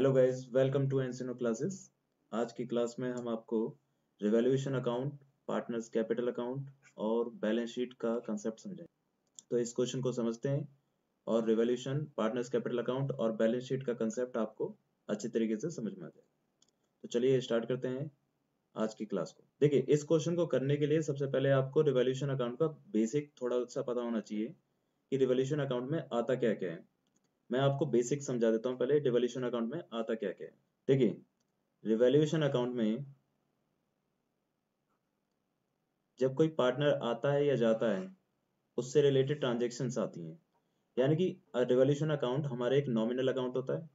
Hello guys, welcome to Encino classes. आज की class में हम आपको revaluation account, partners capital account और बैलेंस शीट का कंसेप्ट समझाएंगे। तो इस क्वेश्चन को समझते हैं और रिवैल्यूएशन, पार्टनर्स कैपिटल अकाउंट और बैलेंस शीट का कंसेप्ट आपको अच्छे तरीके से समझ में आ जाए। तो चलिए स्टार्ट करते हैं आज की क्लास को। देखिए, इस क्वेश्चन को करने के लिए सबसे पहले आपको रिवैल्यूएशन अकाउंट का बेसिक थोड़ा सा पता होना चाहिए कि रिवैल्यूएशन अकाउंट में आता क्या क्या है। मैं आपको बेसिक समझा देता हूँ पहले रिवैल्यूएशन अकाउंट में आता क्या क्या है। देखिए, रिवैल्यूएशन अकाउंट में जब कोई पार्टनर आता है या जाता है, उससे रिलेटेड ट्रांजैक्शंस आती हैं। यानी कि रिवैल्यूएशन अकाउंट हमारा एक नॉमिनल अकाउंट होता है।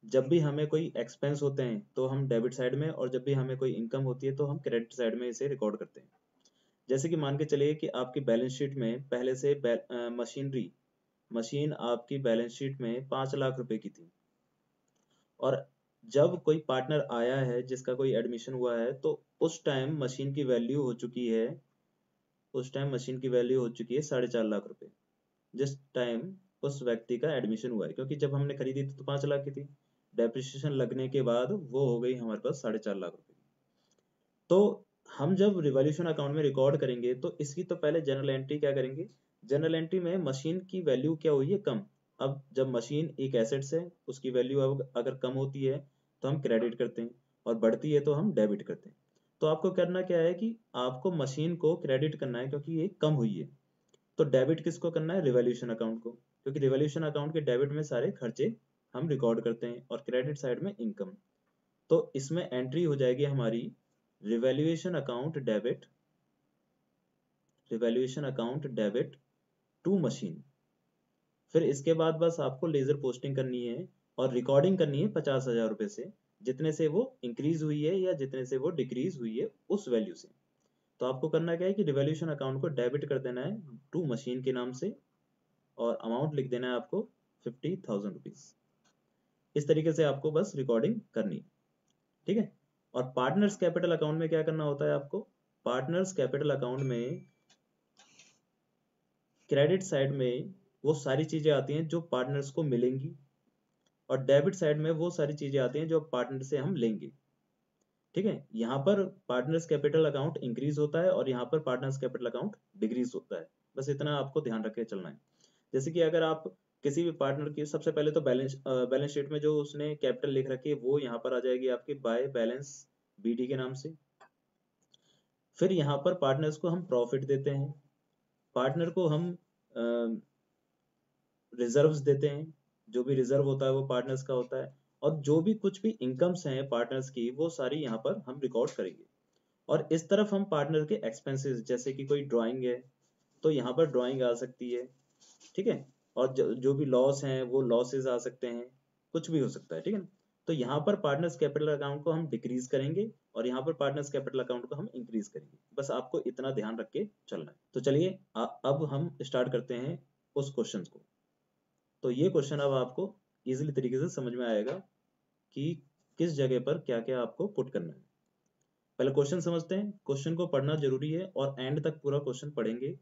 जब भी हमें कोई एक्सपेंस होते हैं तो हम डेबिट साइड में, और जब भी हमें कोई इनकम होती है तो हम क्रेडिट साइड में इसे रिकॉर्ड करते हैं। जैसे कि मान के चलिए कि आपकी बैलेंस शीट में पहले से मशीन आपकी बैलेंस शीट में 5 लाख रुपए की थी, और जब कोई पार्टनर आया है जिसका कोई एडमिशन हुआ है तो उस टाइम मशीन की वैल्यू हो चुकी है, 4.5 लाख रुपए, जिस टाइम उस व्यक्ति का एडमिशन हुआ है। क्योंकि जब हमने खरीदी थी तो 5 लाख की थी, डेप्रिसिएशन लगने के बाद वो हो गई हमारे पास 4.5 लाख रुपए। तो हम जब रिवॉल्यूशन अकाउंट में रिकॉर्ड करेंगे तो इसकी तो पहले जनरल एंट्री क्या करेंगे। जनरल एंट्री में मशीन की वैल्यू क्या हुई है, कम। अब जब मशीन एक एसेट्स है, उसकी वैल्यू अब अगर कम होती है तो हम क्रेडिट करते हैं, और बढ़ती है तो हम डेबिट करते हैं। तो आपको करना क्या है कि आपको मशीन को क्रेडिट करना है क्योंकि ये कम हुई है। तो डेबिट किसको करना है, रिवॉल्यूशन अकाउंट को, क्योंकि रिवॉल्यूशन अकाउंट के डेबिट में सारे खर्चे हम रिकॉर्ड करते हैं और क्रेडिट साइड में इनकम। तो इसमें एंट्री हो जाएगी हमारी revaluation account debit, to machine. फिर इसके बाद बस आपको लेजर पोस्टिंग करनी है और रिकॉर्डिंग करनी है 50,000 रुपए से, जितने से वो इंक्रीज हुई है या जितने से वो डिक्रीज हुई है उस वैल्यू से। तो आपको करना क्या है कि रिवैल्यूएशन अकाउंट को डेबिट कर देना है टू मशीन के नाम से, और अमाउंट लिख देना है आपको 50,000 रुपीज। इस तरीके से आपको बस रिकॉर्डिंग करनी है, ठीक है। और पार्टनर्स कैपिटल अकाउंट में क्या करना होता है आपको। पार्टनर्स कैपिटल अकाउंट में क्रेडिट साइड में वो सारी चीजें आती हैं जो पार्टनर्स को मिलेंगी, और डेबिट साइड में वो सारी चीजें आती हैं जो पार्टनर से हम लेंगे, ठीक है। यहाँ पर पार्टनर्स कैपिटल अकाउंट इंक्रीज होता है और यहाँ पर पार्टनर्स कैपिटल अकाउंट डिक्रीज होता है। बस इतना आपको ध्यान रख के चलना है। जैसे कि अगर आप किसी भी पार्टनर की, सबसे पहले तो बैलेंस शीट में जो उसने कैपिटल लिख रखी है वो यहाँ पर आ जाएगी आपकी बाय बैलेंस बीडी के नाम से। फिर यहाँ पर पार्टनर्स को हम प्रॉफिट देते हैं, पार्टनर को हम रिजर्व्स देते हैं। जो भी रिजर्व होता है वो पार्टनर्स का होता है, और जो भी कुछ भी इनकम्स हैं पार्टनर्स की वो सारी यहाँ पर हम रिकॉर्ड करेंगे। और इस तरफ हम पार्टनर के एक्सपेंसेस, जैसे कि कोई ड्राइंग है तो यहाँ पर ड्राइंग आ सकती है, ठीक है। और जो भी लॉस हैं वो लॉसेस आ सकते हैं, कुछ भी हो सकता है, ठीक है ना। तो यहाँ पर पार्टनर्स कैपिटल अकाउंट को हम डिक्रीज करेंगे और यहाँ पर पार्टनर्स कैपिटल अकाउंट को हम इंक्रीज करेंगे। बस आपको इतना ध्यान रख के चलना है। तो चलिए अब हम स्टार्ट करते हैं उस क्वेश्चन को। तो ये क्वेश्चन अब आपको इजीली तरीके से समझ में आएगा कि किस जगह पर क्या क्या आपको पुट करना है। पहले क्वेश्चन समझते हैं। क्वेश्चन को पढ़ना जरूरी है और एंड तक पूरा क्वेश्चन पढ़ेंगे।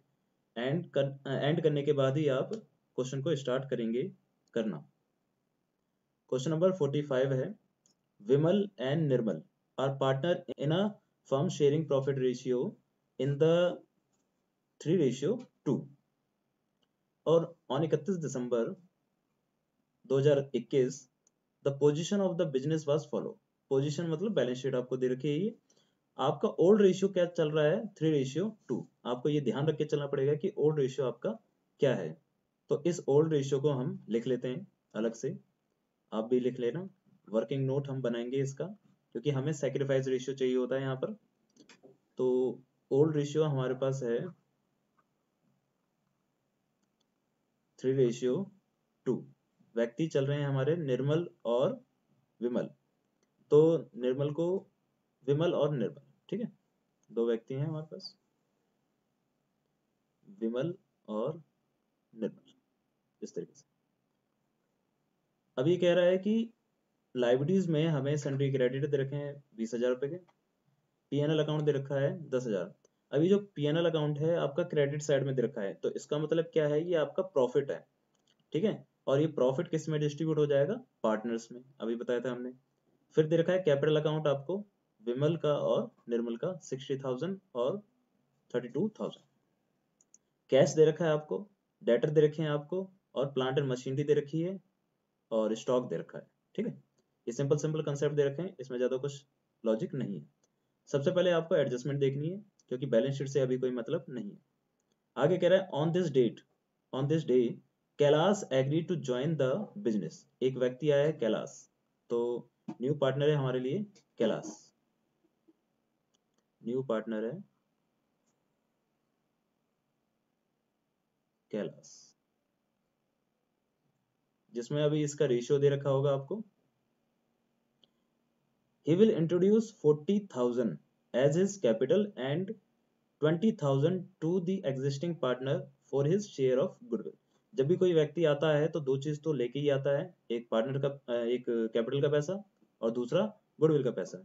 एंड करने के बाद ही आप क्वेश्चन को स्टार्ट करेंगे करना। क्वेश्चन नंबर 45 है, Vimal and Nirmal are partner in a firm sharing profit ratio in the 3:2, और on 31 December 2021 the position of the business was follow. Position मतलब बैलेंस शीट आपको दे रखी है। ये आपका ओल्ड रेशियो क्या चल रहा है, 3:2। आपको ये ध्यान रख के चलना पड़ेगा कि ओल्ड रेशियो आपका क्या है। तो इस ओल्ड रेशियो को हम लिख लेते हैं अलग से, आप भी लिख लेना। वर्किंग नोट हम बनाएंगे इसका, क्योंकि हमें सैक्रिफाइस रेशियो चाहिए होता है यहाँ पर। तो ओल्ड रेशियो हमारे पास है 3:2। व्यक्ति चल रहे हैं हमारे निर्मल और विमल। तो विमल और निर्मल, ठीक है, दो व्यक्ति हैं हमारे पास, विमल और निर्मल, इस तरीके से। अब ये कह रहा है कि लाइबिलिटीज में हमें सन्ड्री क्रेडिट दे रखे हैं 20,000 रुपए के, पीएनएल अकाउंट दे रखा है 10,000। अभी जो पीएनएल अकाउंट है आपका क्रेडिट साइड में दे रखा है, तो इसका मतलब क्या है, ये आपका प्रॉफिट है, ठीक है। और ये प्रॉफिट किस में डिस्ट्रीब्यूट हो जाएगा, पार्टनर्स में, अभी बताया था हमने। फिर दे रखा है कैपिटल अकाउंट आपको विमल का और निर्मल का 60,000 और 32,000। कैश दे रखा है आपको, डेटर दे रखे हैं आपको, और प्लांट एंड मशीनरी दे रखी है, और स्टॉक दे रखा है। ठीक है, ये सिंपल सिंपल कंसेप्ट दे रखे हैं, इसमें ज्यादा कुछ लॉजिक नहीं है। सबसे पहले आपको एडजस्टमेंट देखनी है, क्योंकि बैलेंस शीट से अभी कोई मतलब नहीं है। आगे कह रहा है on this date, on this day Kailash agree to join the business. एक व्यक्ति आया है कैलाश, तो न्यू पार्टनर है हमारे लिए कैलाश, न्यू पार्टनर है कैलाश, जिसमें अभी इसका रेशियो दे रखा होगा आपको। He will introduce 40,000 as his capital and 20,000 to the existing partner for his share of goodwill। जब भी कोई व्यक्ति आता है तो दो चीज तो लेके ही आता है, एक पार्टनर का एक कैपिटल का पैसा और दूसरा गुडविल का पैसा।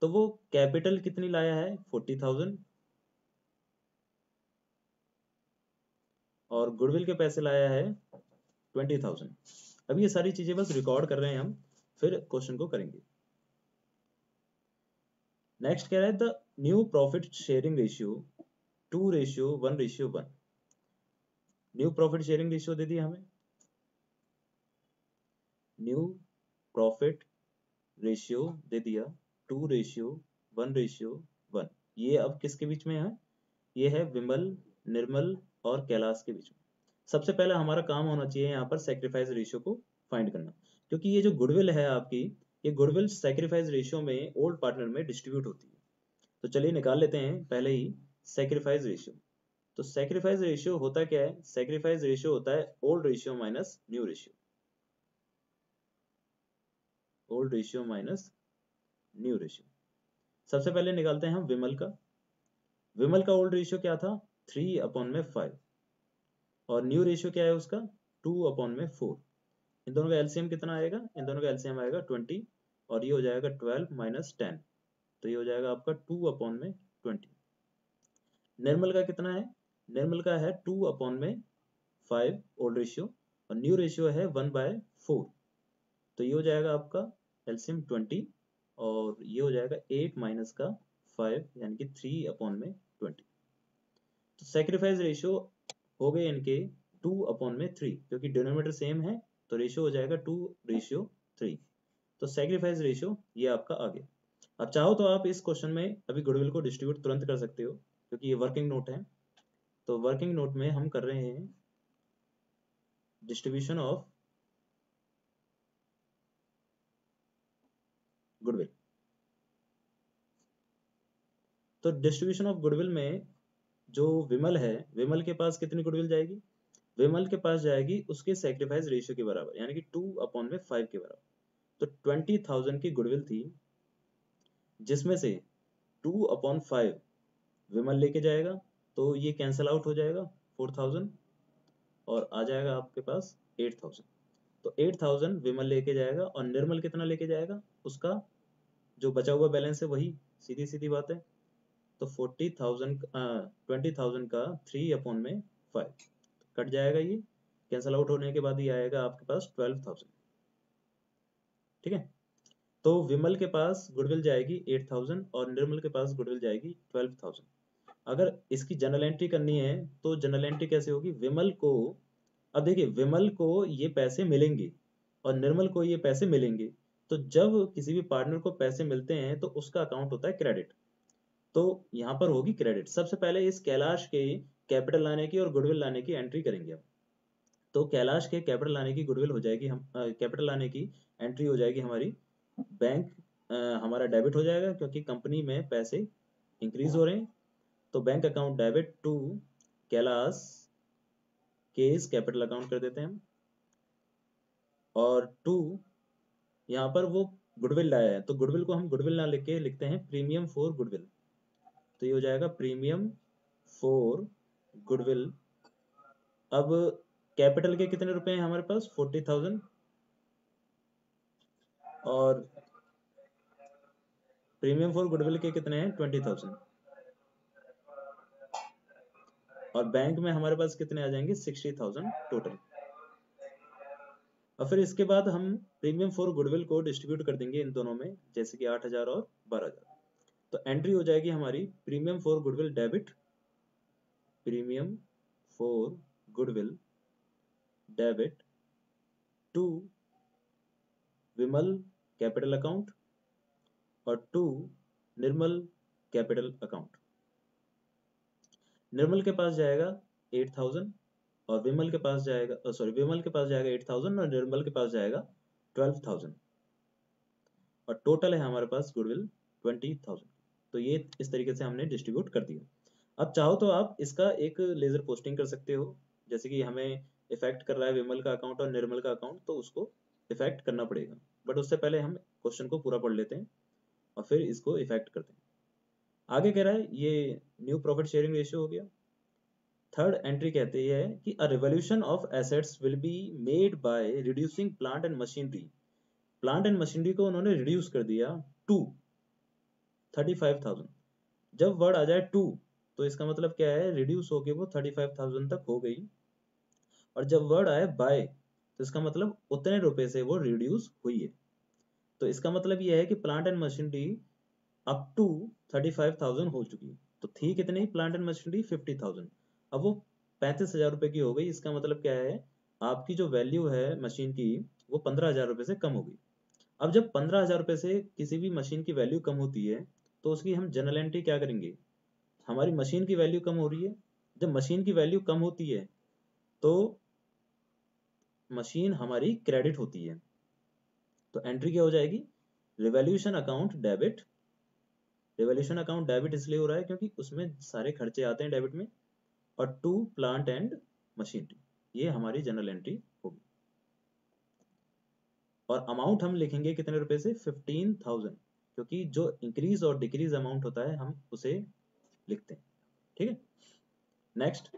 तो वो कैपिटल कितनी लाया है, 40,000, और गुडविल के पैसे लाया है 20,000। अब ये सारी चीजें बस रिकॉर्ड कर रहे हैं हम, फिर क्वेश्चन को करेंगे। नेक्स्ट कह रहा है the new profit sharing ratio 2:1:1। New profit sharing ratio दे दिया हमें, न्यू प्रॉफिट रेशियो दे दिया 2:1:1। ये अब किसके बीच में है, ये है विमल, निर्मल और कैलाश के बीच में। सबसे पहले हमारा काम होना चाहिए यहाँ पर सेक्रीफाइस रेशियो को फाइंड करना, क्योंकि ये जो गुडविल है आपकी, ये गुडविल सेक्रीफाइस रेशियो में ओल्ड पार्टनर में डिस्ट्रीब्यूट होती है। तो चलिए निकाल लेते हैं पहले ही सेक्रीफाइस रेशियो। तो सेक्रीफाइस रेशियो होता क्या है, सेक्रीफाइस रेशियो होता है old ratio minus new ratio, old ratio minus new ratio. सबसे पहले निकालते हैं हम विमल का। विमल का ओल्ड रेशियो क्या था, 3/5, और न्यू रेशियो क्या है उसका, 2/4। इन दोनों का एलसीएम कितना आएगा, इन दोनों का एलसीएम आएगा 20, और ये हो जाएगा 12 माइनस 10, तो ये हो जाएगा आपका 2/20। निर्मल का कितना है, निर्मल का है 2/5 ओल्ड रेशियो, और न्यू रेशियो है 1/4, तो ये हो जाएगा आपका एलसीएम 20, और ये हो जाएगा 8 माइनस का 5 यानी कि 3/20। तो सेक्रीफाइस रेशियो हो गए इनके 2/3, क्योंकि डिनोमिनेटर सेम है तो रेशियो हो जाएगा 2:3। तो सेक्रीफाइस रेशियो ये आपका आ गया। अब चाहो तो आप इस क्वेश्चन में अभी गुडविल को डिस्ट्रीब्यूट तुरंत कर सकते हो, क्योंकि ये वर्किंग नोट है। तो वर्किंग नोट में हम कर रहे हैं डिस्ट्रीब्यूशन ऑफ गुडविल। तो डिस्ट्रीब्यूशन ऑफ गुडविल में जो विमल है, विमल के पास कितनी गुडविल जाएगी, विमल के पास जाएगी उसके सेक्रीफाइस रेशियो के बराबर, यानी कि 2/5 के बराबर। तो 20,000 की गुडविल थी, जिसमें से 2/5 विमल लेके जाएगा, तो ये कैंसल आउट हो जाएगा 4,000, और आ जाएगा आपके पास 8,000। तो 8,000 विमल लेके जाएगा, और निर्मल कितना लेके जाएगा, उसका जो बचा हुआ बैलेंस है वही, सीधी सीधी बात है। तो 20,000 का 3/5 कट जाएगा, ये कैंसल आउट होने के बाद ये आएगा आपके पास 12,000। ठीक है, तो विमल के पास गुडविल जाएगी 8,000 और निर्मल के पास गुडविल जाएगी 12,000। अगर इसकी जनरल एंट्री करनी है तो जनरल एंट्री कैसे होगी, विमल को, अब देखिए विमल को ये पैसे मिलेंगे और निर्मल को ये पैसे मिलेंगे, तो जब किसी भी पार्टनर को पैसे मिलते हैं तो उसका अकाउंट होता है क्रेडिट, तो यहाँ पर होगी क्रेडिट। सबसे पहले इस कैलाश के कैपिटल लाने की और गुडविल लाने की एंट्री करेंगे हम। तो कैलाश के कैपिटल लाने की गुडविल हो जाएगी, हम कैपिटल लाने की एंट्री हो जाएगी हमारी बैंक, हमारा डेबिट हो जाएगा क्योंकि कंपनी में पैसे इंक्रीज हो रहे हैं। तो bank account debit to Kailash's capital account कर देते हैं हम, और टू यहाँ पर वो गुडविल लाया है, तो गुडविल को हम गुडविल ना लिख के लिखते हैं प्रीमियम फॉर गुडविल। तो ये हो जाएगा प्रीमियम फॉर गुडविल। अब कैपिटल के कितने रुपए हैं हमारे पास, 40,000, और प्रीमियम फॉर गुडविल के कितने हैं, 20,000, और बैंक में हमारे पास कितने आ जाएंगे, 60,000 टोटल। और फिर इसके बाद हम प्रीमियम फॉर गुडविल को डिस्ट्रीब्यूट कर देंगे इन दोनों में, जैसे कि 8,000 और 12,000। तो एंट्री हो जाएगी हमारी premium for goodwill debit, premium for goodwill debit to Vimal capital account और to Nirmal capital account. Nirmal के पास जाएगा 8,000 और विमल के पास जाएगा विमल के पास जाएगा 8,000 और निर्मल के पास जाएगा 12,000 और टोटल है हमारे पास गुडविल 20,000। तो ये इस तरीके से हमने डिस्ट्रीब्यूट कर दिया। अब चाहो तो आप इसका एक लेजर पोस्टिंग कर सकते हो, जैसे कि हमें इफेक्ट कर रहा है विमल का अकाउंट और निर्मल का अकाउंट, तो उसको इफेक्ट करना पड़ेगा। बट उससे पहले हम क्वेश्चन को पूरा पढ़ लेते हैं और फिर इसको इफेक्ट करते हैं। आगे कह रहा है ये न्यू प्रॉफिट शेयरिंग रेशियो हो गया। थर्ड एंट्री कहते हैं कि a revolution of assets will be made by reducing plant and machinery. Plant and machinery को उन्होंने रिड्यूस कर दिया टू 35,000। जब वर्ड आ जाए टू तो इसका मतलब क्या है, रिड्यूस होके वो 35,000 तक हो गई। और जब वर्ड आए बाय तो इसका मतलब उतने रुपए से वो रिड्यूस हुई है। तो इसका मतलब यह है कि plant and machinery up to 35,000 हो चुकी है। तो थी कितनी प्लांट एंड मशीनरी 50,000, अब वो 35,000 रुपए की हो गई। इसका मतलब क्या है, आपकी जो वैल्यू है मशीन की वो 15,000 रुपए से कम हो गई। अब जब 15,000 रुपए से किसी भी मशीन की वैल्यू कम होती है तो उसकी हम जनरल एंट्री क्या करेंगे, हमारी मशीन की वैल्यू कम हो रही है, जब मशीन की वैल्यू कम होती है तो मशीन हमारी क्रेडिट होती है। तो एंट्री क्या हो जाएगी, revolution account debit. Revolution account debit इसलिए हो रहा है क्योंकि उसमें सारे खर्चे आते हैं डेबिट में, और टू प्लांट एंड मशीनरी, ये हमारी जनरल एंट्री होगी। और अमाउंट हम लिखेंगे कितने रुपए से, 15,000, क्योंकि जो इंक्रीज और डिक्रीज अमाउंट होता है हम उसे लिखते हैं। ठीक है, नेक्स्ट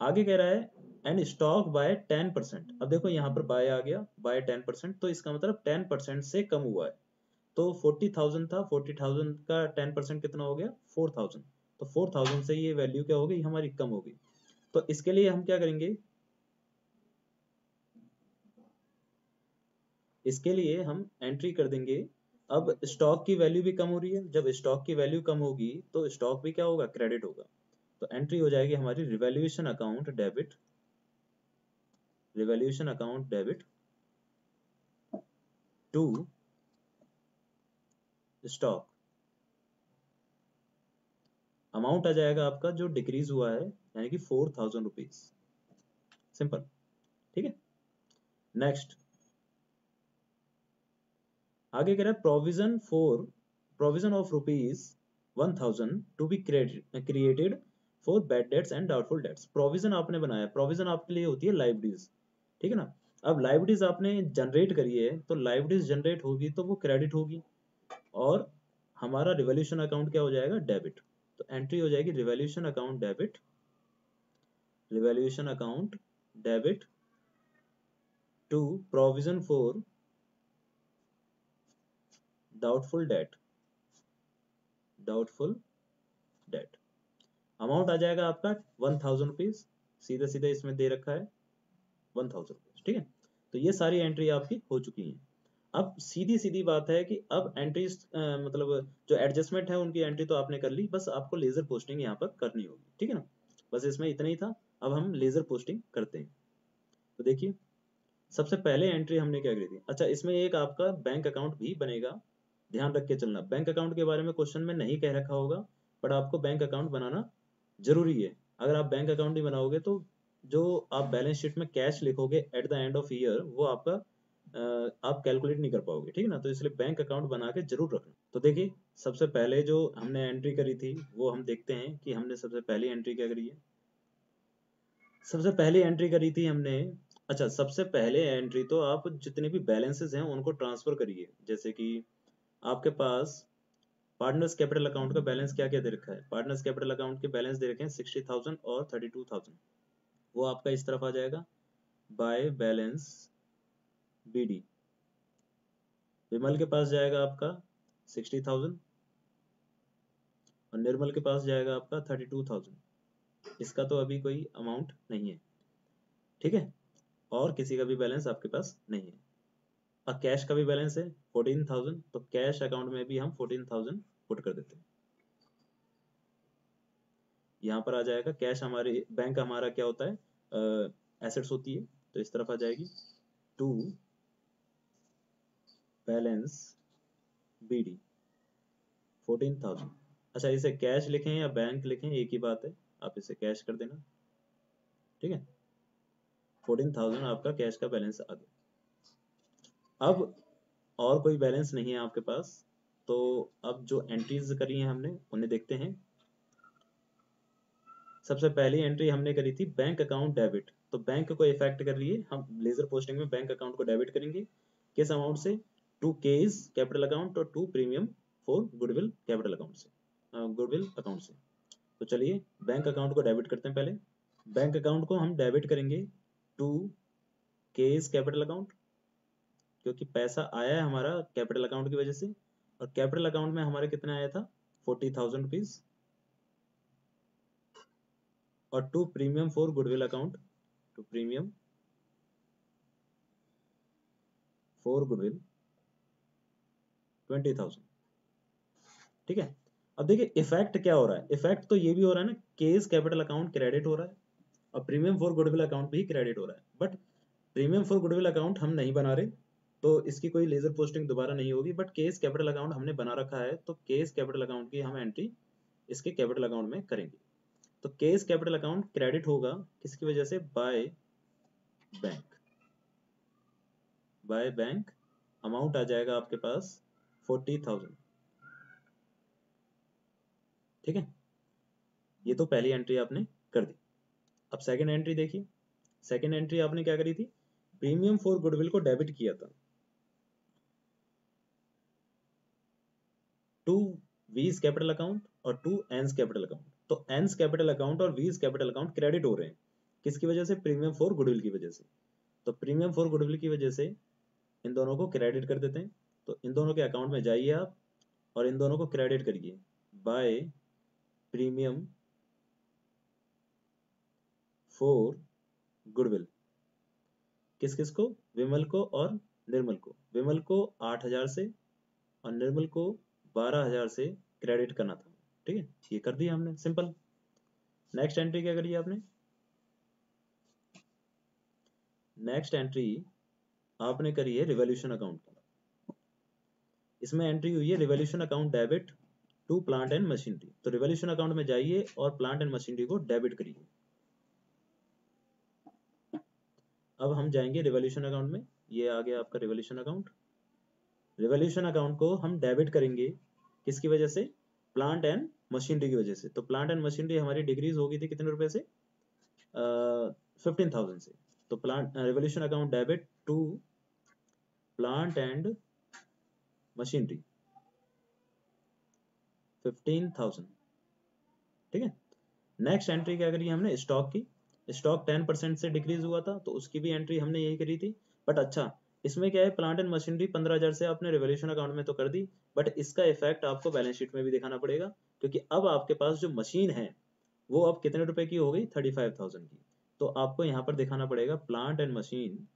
आगे कह रहा है एंड स्टॉक बाय 10%। अब देखो यहाँ पर बाय आ गया, बाय 10%, तो इसका मतलब 10% से कम हुआ है। तो 40,000 था, 40,000 का 10% कितना हो गया, 4,000। तो 4,000 से ये वैल्यू क्या हो गई हमारी, कम हो गई। तो इसके लिए हम क्या करेंगे, इसके लिए हम एंट्री कर देंगे। अब स्टॉक की वैल्यू भी कम हो रही है, जब स्टॉक की वैल्यू कम होगी तो स्टॉक भी क्या होगा, क्रेडिट होगा। तो एंट्री हो जाएगी हमारी revaluation account debit, revaluation account debit to stock. Amount आ जाएगा आपका जो डिक्रीज हुआ है, यानी कि 4,000 रुपीज। सिंपल, ठीक है। नेक्स्ट आगे कह रहा है provision of rupees 1,000 to be created for bad debts and doubtful debts. Provision आपने बनाया, प्रोविजन आपके लिए होती है लाइबिलिटीज, ठीक है ना। अब लाइबिलिटीज आपने जनरेट करी है, तो लाइबिलिटीज जनरेट होगी तो वो क्रेडिट होगी, और हमारा रिवॉल्यूशन अकाउंट क्या हो जाएगा, डेबिट। तो एंट्री हो जाएगी revolution account debit, revolution account debit to provision for doubtful debt, doubtful debt. Amount आ जाएगा आपका 1,000 रुपीज, सीधे सीधे इसमें दे रखा है 1,000 रुपीज, ठीक है। तो ये सारी एंट्री आपकी हो चुकी हैं। अब सीधी सीधी बात है कि अब एंट्रीज मतलब जो एडजस्टमेंट है उनकी एंट्री तो आपने कर ली, बस आपको लेजर पोस्टिंग यहाँ पर करनी होगी, ठीक है ना। बस इसमें इतना ही था, अब हम लेजर पोस्टिंग करते हैं। तो देखिए सबसे पहले एंट्री हमने क्या करी थी, अच्छा इसमें एक आपका बैंक अकाउंट भी बनेगा, ध्यान रख के चलना। बैंक अकाउंट के बारे में क्वेश्चन में नहीं कह रखा होगा, पर आपको बैंक अकाउंट बनाना जरूरी है। अगर आप बैंक अकाउंट नहीं बनाओगे तो जो आप बैलेंस शीट में कैश लिखोगे at the end of year, वो आपका आप कैलकुलेट नहीं कर पाओगे, ठीक है ना। तो इसलिए बैंक अकाउंट बना के जरूर रखना। तो देखिए सबसे पहले जो हमने एंट्री करी थी वो हम देखते हैं कि हमने सबसे पहली एंट्री क्या करी है। सबसे पहली एंट्री करी थी हमने, अच्छा सबसे पहले एंट्री तो आप जितने भी बैलेंसेस हैं उनको ट्रांसफर करिए। जैसे कि आपके पास पार्टनर्स कैपिटल अकाउंट का बैलेंस क्या क्या दे रखा है, पार्टनर्स कैपिटल अकाउंट के बैलेंस दे रखे हैं 60,000 और 32,000, वो आपका इस तरफ आ जाएगा बाय बैलेंस बीडी। विमल के पास जाएगा आपका 60,000 और निर्मल के पास जाएगा आपका 32,000। इसका तो अभी कोई अमाउंट नहीं है। ठीक है, और किसी का भी बैलेंस आपके पास नहीं है। और कैश का भी बैलेंस है 14,000, तो कैश अकाउंट में भी हम 14,000 पुट कर देते हैं। यहाँ पर आ जाएगा कैश, हमारे बैंक हमारा क्या होता है, एसेट्स होती है, तो इस तरफ आ जाएगी टू बैलेंस BD 14,000। अच्छा, इसे कैश लिखें या बैंक लिखें एक ही बात है, आप इसे कैश कर देना। ठीक है, 14,000 आपका कैश का बैलेंस आ गया। अब और कोई बैलेंस नहीं है आपके पास, तो अब जो एंट्रीज करी हैं हमने उन्हें देखते हैं। सबसे पहली एंट्री हमने करी थी बैंक अकाउंट डेबिट, तो बैंक को इफेक्ट कर रही है, हम लेजर पोस्टिंग में बैंक अकाउंट को डेबिट करेंगे। किस अमाउंट से? टू केस कैपिटल अकाउंट और to premium for goodwill capital account से, गुडविल अकाउंट से। तो चलिए बैंक अकाउंट को डेबिट करते हैं। पहले बैंक अकाउंट को हम डेबिट करेंगे टू केस कैपिटल अकाउंट, क्योंकि पैसा आया है हमारा कैपिटल अकाउंट की वजह से, और कैपिटल अकाउंट में हमारे कितना आया था 40,000 रुपीज। और to premium for goodwill account, to premium for goodwill 20,000। ठीक है, अब देखिए इफेक्ट क्या हो रहा है, इफेक्ट तो ये भी हो रहा है ना, केस कैपिटल अकाउंट क्रेडिट हो रहा है और प्रीमियम फॉर गुडविल अकाउंट भी क्रेडिट हो रहा है, but premium for goodwill account हम नहीं बना रहे, तो इसकी कोई लेजर पोस्टिंग दोबारा नहीं होगी, बट केस कैपिटल अकाउंट हमने बना रखा है, तो केस कैपिटल अकाउंट की हम एंट्री इसके कैपिटल अकाउंट में करेंगे। तो केस कैपिटल अकाउंट क्रेडिट होगा किसकी वजह से? By bank, by bank. Amount आ जाएगा आपके पास 40,000। ठीक है, ये तो पहली एंट्री आपने कर दी। अब सेकंड एंट्री देखिए, सेकंड एंट्री आपने क्या करी थी? प्रीमियम फॉर गुडविल को डेबिट किया था टू वीज कैपिटल अकाउंट और टू एंस कैपिटल अकाउंट। तो एंस कैपिटल अकाउंट और वीज कैपिटल अकाउंट क्रेडिट हो रहे हैं, किसकी वजह से? प्रीमियम फॉर गुडविल की वजह से। तो प्रीमियम फॉर गुडविल की वजह से इन दोनों को क्रेडिट कर देते हैं। तो इन दोनों के अकाउंट में जाइए आप और इन दोनों को क्रेडिट करिए बाय प्रीमियम फॉर गुडविल। किस किस को? विमल को और निर्मल को। विमल को 8,000 से और निर्मल को 12,000 से क्रेडिट करना था। ठीक है, ये कर दिया हमने, सिंपल। नेक्स्ट एंट्री क्या करी आपने? नेक्स्ट एंट्री आपने करी है रिवॉल्यूशन अकाउंट की। इसमें एंट्री हुई है revaluation account debit to plant and machinery. तो रिवॉल्यूशन अकाउंट में जाइए और प्लांट एंड मशीनरी को डेबिट करिए। अब हम जाएंगे रिवॉल्यूशन अकाउंट में, ये आ गया आपका रिवॉल्यूशन अकाउंट। रिवॉल्यूशन अकाउंट को हम डेबिट करेंगे किसकी वजह से? प्लांट एंड मशीनरी की वजह से। तो प्लांट एंड मशीनरी हमारी डिक्रीज हो गई थी कितने रुपए से? 15,000 से। तो plant revaluation account debit to plant and machinery 15,000। ठीक है, नेक्स्ट एंट्री क्या करी हमने? स्टॉक की। स्टॉक 10% से डिक्रीज हुआ था, तो उसकी भी एंट्री हमने यही करी थी। बट अच्छा, इसमें क्या है, प्लांट एंड मशीनरी 15,000 से आपने रिवॉल्यूशन अकाउंट में तो कर दी, बट इसका इफेक्ट आपको बैलेंस शीट में भी दिखाना पड़ेगा, क्योंकि अब आपके पास जो मशीन है वो अब कितने रुपए की हो गई? 35,000 की। तो आपको यहाँ पर दिखाना पड़ेगा प्लांट एंड मशीन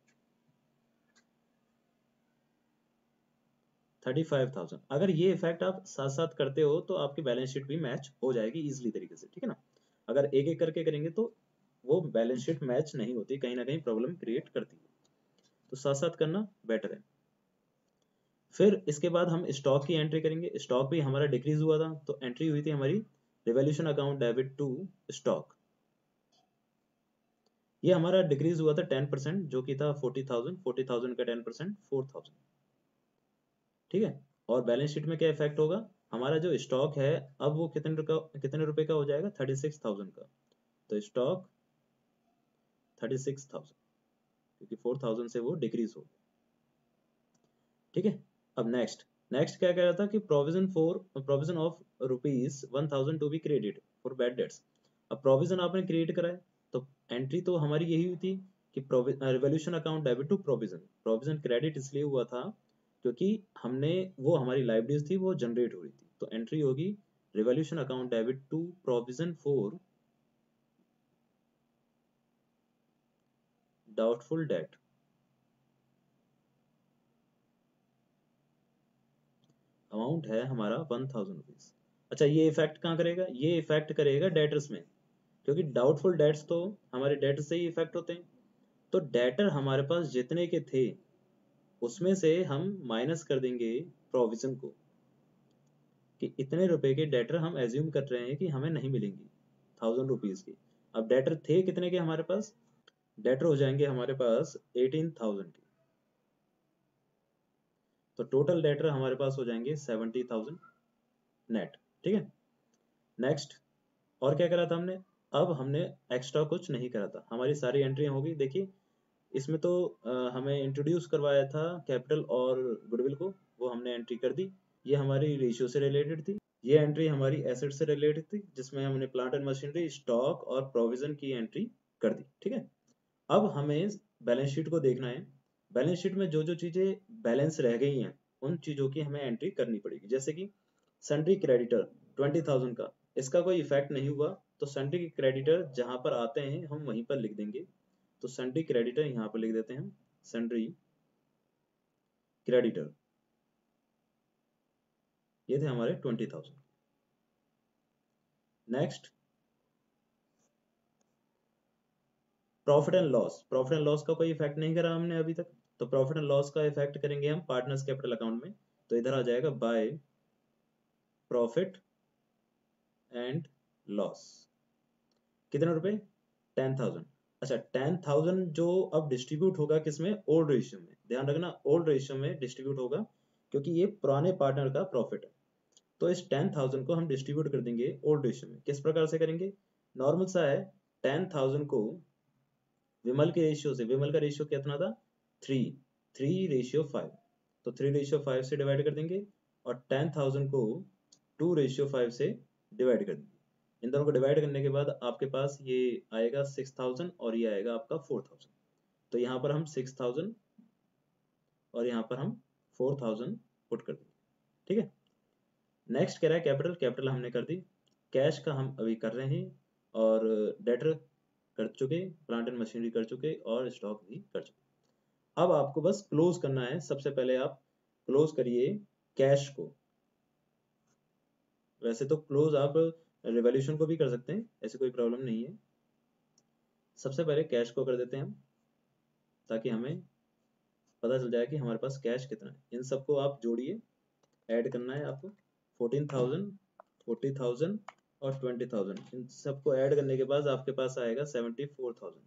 35,000। अगर ये इफेक्ट आप साथ साथ करते हो तो आपकी बैलेंस शीट भी मैच हो जाएगी इजिली तरीके से। ठीक है ना, अगर एक एक करके करेंगे तो वो बैलेंस शीट मैच नहीं होती, कहीं ना कहीं प्रॉब्लम क्रिएट करती है, तो साथ साथ करना बेटर है। फिर इसके बाद हम स्टॉक की एंट्री करेंगे। स्टॉक भी हमारा डिक्रीज हुआ था, तो एंट्री हुई थी हमारी revaluation account debit to stock. ये हमारा डिक्रीज हुआ था 10%, जो कि था 40,000। 40,000 का 10% 4,000। ठीक है, और बैलेंस शीट में क्या इफेक्ट होगा? हमारा जो स्टॉक है अब वो कितने रुपए का हो जाएगा? 36,000 का। तो स्टॉक 36,000, क्योंकि 4,000 से वो डिक्रीज हो गया। ठीक है, अब नेक्स्ट नेक्स्ट क्या कह रहा था कि provision of ₹1,000 to be credit for bad debts. अब प्रोविजन आपने क्रिएट करा है, तो एंट्री तो हमारी यही हुई थी कि revaluation account debit to provision. Provision credit इसलिए हुआ था क्योंकि हमने वो हमारी लाइबिलिटीज थी वो जनरेट हो रही थी, तो एंट्री होगी revaluation account debit to provision for doubtful debt, amount है हमारा 1000 रुपीज। अच्छा, ये इफेक्ट कहाँ करेगा? ये इफेक्ट करेगा डेटर्स में, क्योंकि डाउटफुल डेट्स तो हमारे डेटर से ही इफेक्ट होते हैं। तो डेटर हमारे पास जितने के थे उसमें से हम माइनस कर देंगे प्रोविजन को, कि इतने रुपए के डेटर हम एज्यूम कर रहे हैं कि हमें नहीं मिलेंगी 1000 रुपीज की। अब डेटर थे कितने के हमारे पास? डेटर हो जाएंगे हमारे पास 18,000 के, तो टोटल डेटर हमारे पास हो जाएंगे 70,000 नेट। ठीक है, नेक्स्ट। और क्या करा था हमने? अब हमने एक्स्ट्रा कुछ नहीं करा था, हमारी सारी एंट्रियां होगी। देखिए इसमें तो हमें इंट्रोड्यूस करवाया था कैपिटल और गुडविल को, वो हमने एंट्री कर दी। ये हमारी रेशियो से रिलेटेड थी। ये एंट्री हमारी एसेट से रिलेटेड थी, जिसमें हमने प्लांट एंड मशीनरी, स्टॉक और प्रोविजन की एंट्री कर दी। ठीक है, अब हमें बैलेंस शीट को देखना है। बैलेंस शीट में जो जो चीजें बैलेंस रह गई हैं उन चीजों की हमें एंट्री करनी पड़ेगी। जैसे कि सन्ड्री क्रेडिटर 20,000 का, इसका कोई इफेक्ट नहीं हुआ, तो सन्ड्री क्रेडिटर जहां पर आते हैं हम वहीं पर लिख देंगे। तो सन्ड्री क्रेडिटर यहाँ पर लिख देते हैं हम, सन्ड्री क्रेडिटर, ये थे हमारे 20,000। Next, profit and loss. Profit and loss का कोई इफेक्ट नहीं करा हमने अभी तक, तो प्रॉफिट एंड लॉस का इफेक्ट करेंगे हम पार्टनर्स कैपिटल अकाउंट में। तो इधर आ जाएगा बाय प्रॉफिट एंड लॉस, कितने रुपए? 10,000। अच्छा, 10,000 जो अब डिस्ट्रीब्यूट होगा किसमें? ओल्ड रेशियो में। ध्यान रखना, ओल्ड रेशियो में डिस्ट्रीब्यूट होगा, क्योंकि ये पुराने पार्टनर का प्रॉफिट है। तो इस 10,000 को हम डिस्ट्रीब्यूट कर देंगे ओल्ड रेशियो में। किस प्रकार से करेंगे? नॉर्मल सा है, 10,000 को विमल के रेशियो से, विमल का रेशियो कितना था? 3:5, तो 3:5 से डिवाइड कर देंगे, और 10,000 को 2:5 से डिवाइड कर देंगे। इन दोनों को डिवाइड करने के बाद आपके पास ये आएगा 6,000 और ये आएगा आपका 4,000। तो यहाँ पर हम 6,000 और यहाँ पर हम 4,000 पुट कर देंगे। ठीक है, नेक्स्ट कह रहा है कैपिटल। कैपिटल हमने कर दी, कैश का हम अभी कर रहे हैं, और डेटर कर चुके, प्लांट एंड मशीनरी कर चुके, और स्टॉक भी कर चुके। अब आपको बस क्लोज करना है। सबसे पहले आप क्लोज करिए कैश को। वैसे तो क्लोज आप रिवॉल्यूशन को भी कर सकते हैं, ऐसी कोई प्रॉब्लम नहीं है। सबसे पहले कैश को कर देते हैं हम, ताकि हमें पता चल जाए कि हमारे पास कैश कितना है। इन सबको आप जोड़िए, ऐड करना है आपको। 14,000, 40,000 और 20,000, इन सबको ऐड करने के बाद आपके पास आएगा 74,000।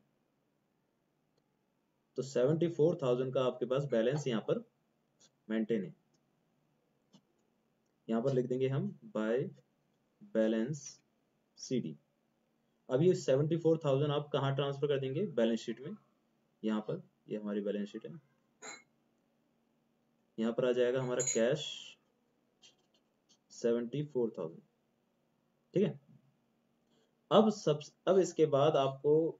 तो 74,000 का आपके पास बैलेंस यहाँ पर मेंटेन है। यहाँ पर लिख देंगे हम बाय बैलेंस CD। अब ये 74,000 आप कहाँ ट्रांसफर कर देंगे? बैलेंस शीट में। यहाँ पर ये हमारी बैलेंस शीट है, यहाँ पर आ जाएगा हमारा कैश 74,000। ठीक है, अब इसके बाद आपको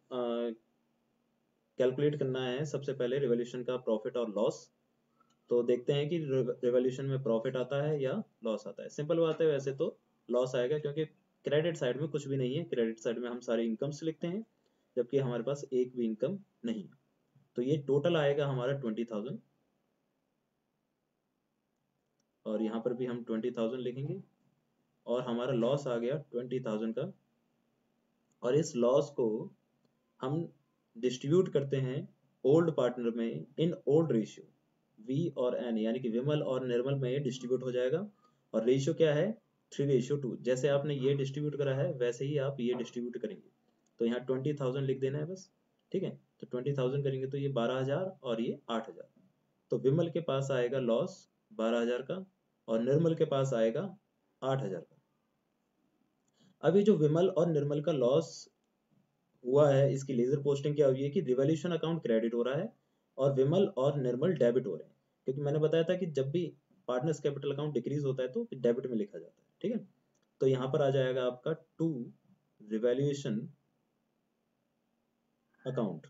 कैलकुलेट करना है सबसे पहले रिवॉल्यूशन का प्रॉफिट और लॉस। तो देखते हैं कि रिवॉल्यूशन में प्रॉफिट आता है या लॉस आता है। सिंपल बात है, वैसे तो लॉस आएगा, क्योंकि क्रेडिट साइड में कुछ भी नहीं है। क्रेडिट साइड में हम सारे इनकम्स लिखते हैं, जबकि हमारे पास एक भी इनकम नहीं है। तो ये टोटल आएगा हमारा 20,000, और यहाँ पर भी हम 20,000 लिखेंगे, और हमारा लॉस आ गया 20,000 का। और इस लॉस को हम डिस्ट्रीब्यूट करते हैं ओल्ड पार्टनर में इन ओल्ड रेशियो, V और N, यानी कि विमल और निर्मल में ये डिस्ट्रीब्यूट हो जाएगा। और रेशियो क्या है? 3:2। जैसे आपने ये डिस्ट्रीब्यूट करा है वैसे ही आप ये डिस्ट्रीब्यूट करेंगे। तो यहाँ 20,000 लिख देना है बस। ठीक है, तो 20,000 करेंगे तो ये 12,000 और ये 8,000। तो विमल के पास आएगा लॉस 12,000 का, और निर्मल के पास आएगा 8,000 का। अब ये जो विमल और निर्मल का लॉस हुआ है, इसकी लेजर पोस्टिंग क्या हुई है कि रिवॉल्यूशन अकाउंट क्रेडिट हो रहा है और विमल और निर्मल डेबिट हो रहे हैं। क्योंकि मैंने बताया था कि जब भी पार्टनर्स कैपिटल अकाउंट डिक्रीज होता है तो डेबिट में लिखा जाता है। ठीक है, तो यहाँ पर आ जाएगा आपका टू रिवॉल्यूशन अकाउंट।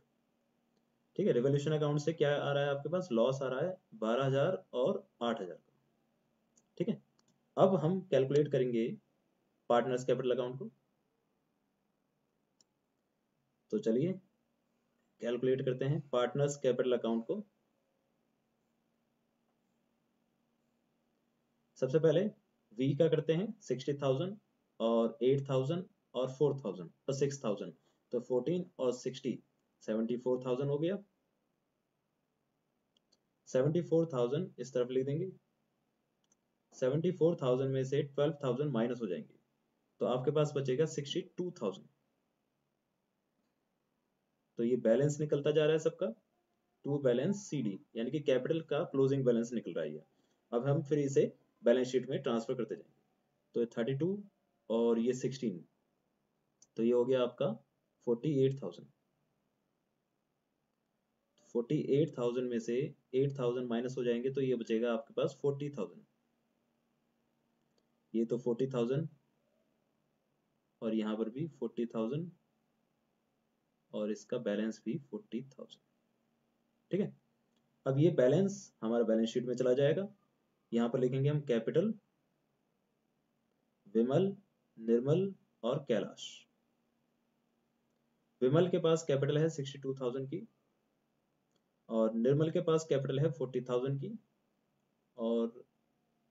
ठीक है, रिवॉल्यूशन अकाउंट से क्या आ रहा है आपके पास? लॉस आ रहा है 12,000 और 8,000 का। ठीक है, अब हम कैलकुलेट करेंगे पार्टनर्स कैपिटल अकाउंट को। तो चलिए कैलकुलेट करते हैं पार्टनर्स कैपिटल अकाउंट को। सबसे पहले वी का करते हैं 60,000 और 8,000 और 4,000 और 6,000, तो 14 और 60 74,000 हो गया। 74,000 इस तरफ लिख देंगे। 74,000 में से 12,000 माइनस हो जाएंगे, तो आपके पास बचेगा 62,000। तो ये बैलेंस निकलता जा रहा है सबका, टू बैलेंस CD, यानी कि कैपिटल का क्लोजिंग बैलेंस निकल रहा है। अब हम फिर इसे बैलेंस शीट में ट्रांसफर करते जाएंगे। तो 32 और ये 16, तो ये हो गया आपका 48,000। 48,000 में से 8,000 माइनस हो जाएंगे, तो ये बचेगा आपके पास 40,000। ये तो 40,000 और यहाँ पर भी 40,000 और इसका बैलेंस भी 40,000। ठीक है, अब ये बैलेंस हमारा बैलेंस शीट में चला जाएगा। यहाँ पर लिखेंगे हम कैपिटल विमल, निर्मल और कैलाश। विमल के पास कैपिटल है 62,000 की, और निर्मल के पास कैपिटल है 40,000 की, और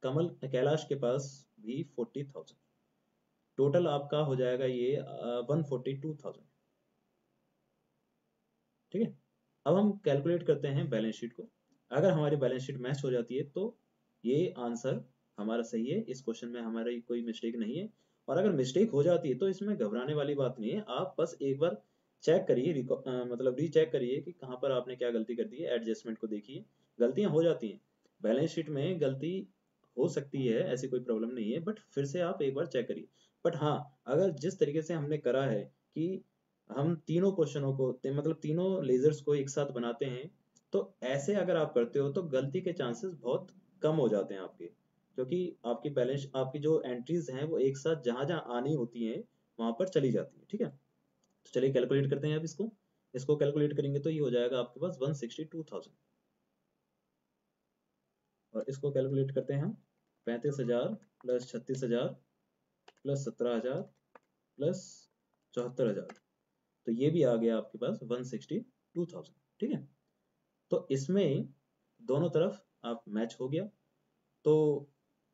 कैलाश के पास भी 40,000। टोटल आपका हो जाएगा ये 142,000। ठीक है, अब हम कैलकुलेट करते हैं बैलेंस शीट को। अगर हमारी बैलेंस शीट मैच हो जाती है तो ये आंसर हमारा सही है, इस क्वेश्चन में हमारी कोई मिस्टेक नहीं है। और अगर मिस्टेक हो जाती है तो इसमें घबराने वाली बात नहीं है, आप बस एक बार चेक करिए, मतलब रीचेक करिए कि कहाँ पर आपने क्या गलती कर दी है, एडजस्टमेंट को देखिए। गलतियां हो जाती हैं, बैलेंस शीट में गलती हो सकती है, ऐसी कोई प्रॉब्लम नहीं है, बट फिर से आप एक बार चेक करिए। बट हाँ, अगर जिस तरीके से हमने करा है कि हम तीनों क्वेश्चनों को मतलब तीनों लेजर्स को एक साथ बनाते हैं, तो ऐसे अगर आप करते हो तो गलती के चांसेस बहुत कम हो जाते हैं आपके, क्योंकि आपकी बैलेंस, आपकी जो एंट्रीज हैं वो एक साथ जहां जहां आनी होती हैं वहां पर चली जाती है। ठीक है, तो चलिए कैलकुलेट करते हैं अब इसको। इसको कैलकुलेट करेंगे तो ये हो जाएगा आपके पास 162,000, और इसको कैलकुलेट करते हैं हम 35,000 प्लस 36,000 प्लस 17,000 प्लस 74,000, तो ये भी आ गया आपके पास 162,000। ठीक है, तो इसमें दोनों तरफ आप मैच हो गया। तो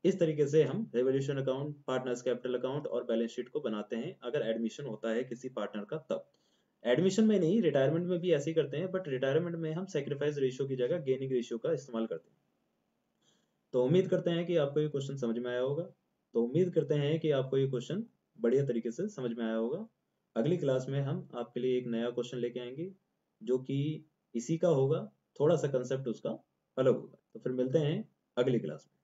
इस तरीके से हम revolution account, partners capital account और बैलेंस शीट को बनाते हैं अगर एडमिशन होता है किसी पार्टनर का तब। एडमिशन में नहीं, रिटायरमेंट में भी ऐसे ही करते हैं, बट रिटायरमेंट में हम सेक्रीफाइस रेशियो की जगह गेनिंग रेशियो का इस्तेमाल करते हैं। तो उम्मीद करते हैं कि आपको ये क्वेश्चन समझ में आया होगा। तो उम्मीद करते हैं कि आपको ये क्वेश्चन बढ़िया तरीके से समझ में आया होगा। अगली क्लास में हम आपके लिए एक नया क्वेश्चन लेके आएंगे जो कि इसी का होगा, थोड़ा सा कंसेप्ट उसका अलग होगा। तो फिर मिलते हैं अगली क्लास में।